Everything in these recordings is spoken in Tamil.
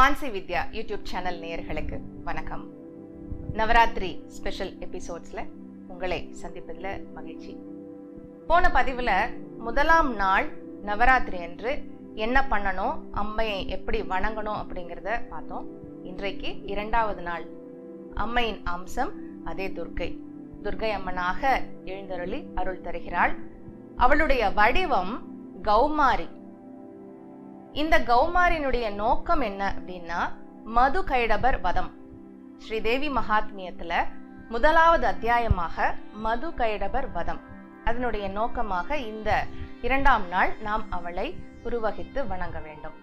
மான்சி வித்யா யூடியூப் சேனல் நேயர்களுக்கு வணக்கம். நவராத்திரி ஸ்பெஷல் எபிசோட்ஸ்ல உங்களை சந்திப்பதில் மகிழ்ச்சி. போன பதிவில் முதலாம் நாள் நவராத்திரி அன்று என்ன பண்ணணும், அம்மையை எப்படி வணங்கணும் அப்படிங்கிறத பார்த்தோம். இன்றைக்கு இரண்டாவது நாள். அம்மையின் அம்சம் அதே துர்கை அம்மனாக எழுந்தருளி அருள் தருகிறாள். அவளுடைய வடிவம் கௌமாரி. இந்த கௌமாரியினுடைய நோக்கம் என்ன அப்படின்னா, மது கைடபர் வதம். ஸ்ரீ தேவி மகாத்மியத்துல முதலாவது அத்தியாயமாக மது கைடபர் வதம், அதனுடைய நோக்கமாக இந்த இரண்டாம் நாள் நாம் அவளை உருவகித்து வணங்க வேண்டும்.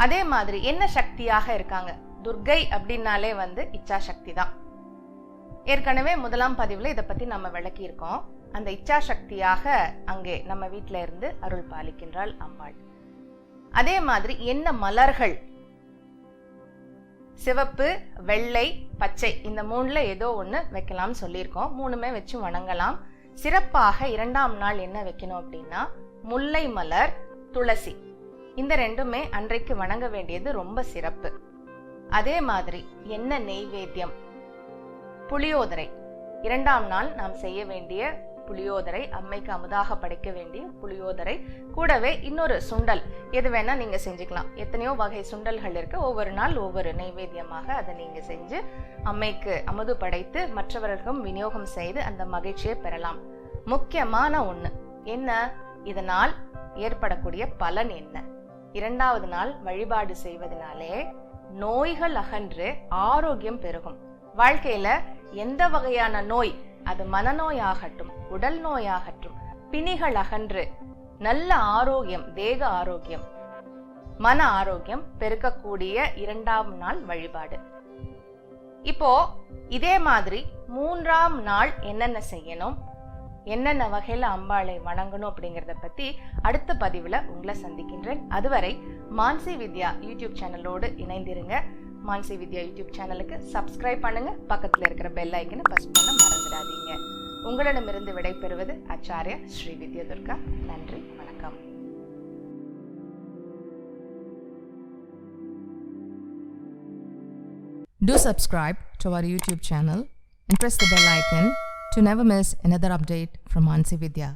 அதே மாதிரி என்ன சக்தியாக இருக்காங்க, துர்கை அப்படின்னாலே இச்சா சக்தி தான். ஏற்கனவே முதலாம் பதிவுல இதை பத்தி நம்ம விளக்கி இருக்கோம். அந்த இச்சா சக்தியாக அங்கே நம்ம வீட்டில இருந்து அருள் பாலிக்கின்றாள் அம்பாள். அதே மாதிரி என்ன மலர்கள், சிவப்பு, வெள்ளை, பச்சை, இந்த மூணுல ஏதோ ஒண்ணு வைக்கலாம்னு சொல்லியிருக்கோம். மூணுமே வச்சு வணங்கலாம். சிறப்பாக இரண்டாம் நாள் என்ன வைக்கணும் அப்படின்னா, முல்லை மலர், துளசி, இந்த ரெண்டுமே அன்றைக்கு வணங்க வேண்டியது ரொம்ப சிறப்பு. அதே மாதிரி என்ன நெய்வேத்தியம், புளியோதரை. இரண்டாம் நாள் நாம் செய்ய வேண்டிய புளியோதரை, அம்மைக்கு அமுதாக படைக்க வேண்டிய புளியோதரை. கூடவே இன்னொரு சுண்டல், எது வேணா நீங்க செஞ்சுக்கலாம். எத்தனையோ வகை சுண்டல்கள் இருக்கு. ஒவ்வொரு நாள் ஒவ்வொரு நைவேத்தியமாக அதை நீங்க செஞ்சு அம்மைக்கு அமுது படைத்து மற்றவர்களுக்கும் விநியோகம் செய்து அந்த மகிழ்ச்சியை பெறலாம். முக்கியமான ஒண்ணு என்ன, இதனால் ஏற்படக்கூடிய பலன் என்ன? இரண்டாவது நாள் வழிபாடு செய்வதனாலே நோய்கள் அகன்று ஆரோக்கியம் பெருகும். வாழ்க்கையில எந்த வகையான நோய், அது மனநோயாகட்டும், உடல் நோயாகட்டும், பிணிகள் அகன்று நல்ல ஆரோக்கியம், தேக ஆரோக்கியம், மன ஆரோக்கியம் பெருக்கக்கூடிய இரண்டாம் நாள் வழிபாடு. இப்போ இதே மாதிரி மூன்றாம் நாள் என்னென்ன செய்யணும், என்னென்ன வகையில அம்பாளை வணங்கணும் அப்படிங்கிறத பத்தி அடுத்த பதிவுல உங்களை சந்திக்கின்றேன். அதுவரை மான்சி வித்யா யூடியூப் சேனலோடு இணைந்திருங்க. மான்சி வித்யா யூடியூப் சேனலுக்கு சப்ஸ்கிரைப் பண்ணுங்க. பக்கத்துல இருக்கிற பெல் ஐக்கனை பிரஸ் பண்ண மறந்துடாதீங்க. உங்களிடமிருந்து விடைபெறுவது ஆச்சார்யா ஸ்ரீ வித்யா துர்கா. நன்றி, வணக்கம். Do subscribe to our YouTube channel and press the bell icon to never miss another update from Mansi Vidya.